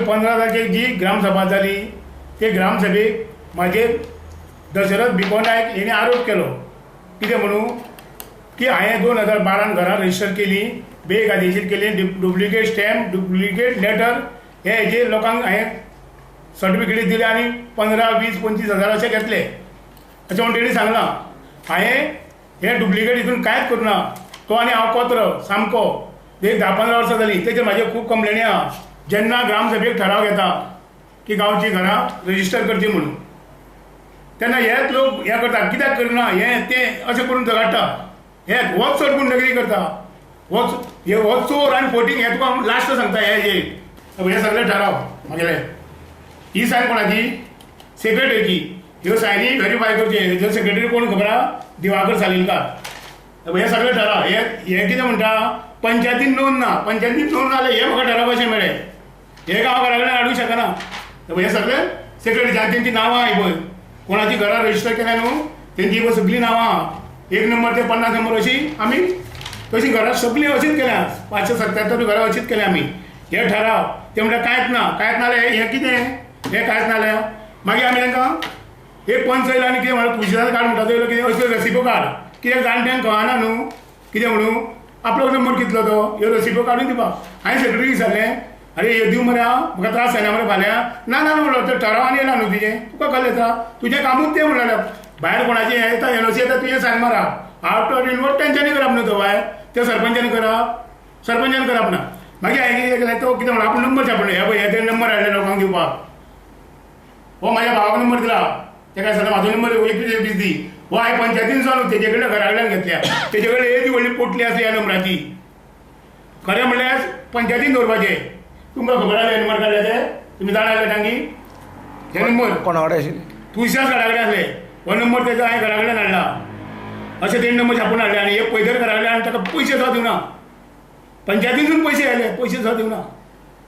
15 तारखेक जी ग्रामसभा जाली ते ग्रामसभेक मागीर दशरथ भिको नायक हेणे आरोप केलो कितें म्हणून की हांवें 2012 घरां रजिस्टर केली बेकायदेशीर केली डुप्लिकेट स्टॅम्प डुप्लिकेट लेटर हे हेजे लोकांक हांवें सर्टिफिकेटी दिले आनी 15, 20, 25 हजार अशें घेतले अशें म्हणून तेणी सांगलां हांवें हे डुप्लिकेट हितून कांयच करुना तो आनी हांव कोत्र सामको एक 10-15 वर्सां जालीं तेजेर म्हाजे खूब कंप्लेनी आहा जेन्ना ग्रामसभेक ठराव घेता की गांवची घरां रजिस्टर करची म्हणून तेन्ना हेच लोक हें करता कित्याक करना हें तें अशें करून काडटा हे होच चड गुंडगिरी करता हो चोर आनी फोटींग हें तुका लास्ट सांगता हे सगळे ठराव म्हागेले ही सायन कोणाची सेक्रेटरीची ह्यो सायनी व्हेरीफाय करचे ह्यो सेक्रेटरी कोण खबर आहा दिवाकर सालिलकार हे सगळे ठराव हे कितें म्हणटा पंचायतीन नोंद ना पंचायतीन नोंद नाल्यार हे म्हाका ठराव कशें मेळ्ळे हे हांव घरा कडेन हाडूंक शकना हे सगळे सेक्रेटरी आनी तेंची नांवां आहाय पळय कोणाची घरां रजिस्टर केल्या न्हू तेंची पळय सगळीं नांवां 1 नंबर ते 50 नंबर अशी आमी तशी घरां सगळीं अशीच केल्या 577 घरां अशीच केल्या आमी हे ठराव ते म्हणटा कांयच ना जाल्यार हें कितें हें कांयच नाल्यार मागीर आमी तांकां एक पंच येयलो आनी कितें म्हणटा तुळशीदास कार्ड म्हणटा तो कितें अशें रेसिपो कार्ड कित्याक जाणट्यांक कळना न्हू कितें म्हणून आपलो नंबर कितलो तो ह्यो रेसिपो काडून दिवपाक हांवें सेक्रेटरी विचारलें अरे हे दिव मरे हांव म्हाका त्रास जायना मरे फाल्यां ना म्हणलो ते ठरावान येयला न्हू तुजें तुका कळ्ळें येता तुजें कामूच तें म्हणलें भायर कोणाचें येता एनओसी येता तुजें सायन मारप आफ्टर इनवर्ड तेंच्यांनी करप न्हू तो भायर ते सरपंचानी करप ना मागीर हांवें कितें केलें तो कितें म्हणून आपूण नंबर छापलो हे पळय हे नंबर हाडले लोकांक दिवपाक हो म्हाज्या भावाक नंबर दिला तेका सांगता म्हाजो नंबर 21 दी हो हांवें पंचायतीन जावन तेजे कडेन घरा कडल्यान घेतल्या तेजे कडेन येदी व्हडली पोटली आसली ह्या नंबराची खरें म्हणल्यार पंचायतीन दवरपाचें तुमकां खबर आहा हे नंबर काडले ते तुमी जाणा तांगी हे नंबर कोणा कडेन आशिल्ले तुळशीदास घरा कडेन आसले हो नंबर तेजो हांवें घरा कडल्यान हाडला अशें तेणी नंबर छापून हाडले आनी एक पयदर घरा कडल्यान ताका पयशे सुद्दां दिवना पंचायतीनसून पयशे आयले पयशे सुद्दां दिवना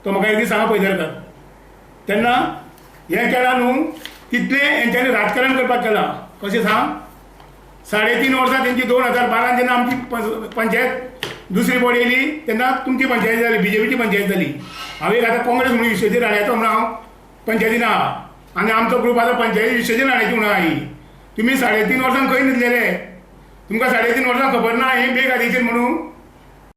तो म्हाका एक दीस सांगा पयदरकार तेन्ना हें केलां न्हू तितलें हेंच्यांनी राजकारण करपाक केलां कशें सांग 3.5 वर्सां तेंची 2012 जेन्ना आमची पंचायत दुसरी बॉडी येयली तेन्ना तुमची पंचायत जाली बीजेपीची पंचायत जाली हांव एक आतां काँग्रेस म्हणून विश्वजीत राण्याचो म्हणून हांव पंचायतीन आहा आनी आमचो ग्रूप आतां पंचायती विश्वजीत राण्याची म्हणून आहा ही तुमी 3.5 वर्सां खंय न्हिदलेले तुमकां 3.5 वर्सां खबर ना हें बेकायदेशीर म्हणून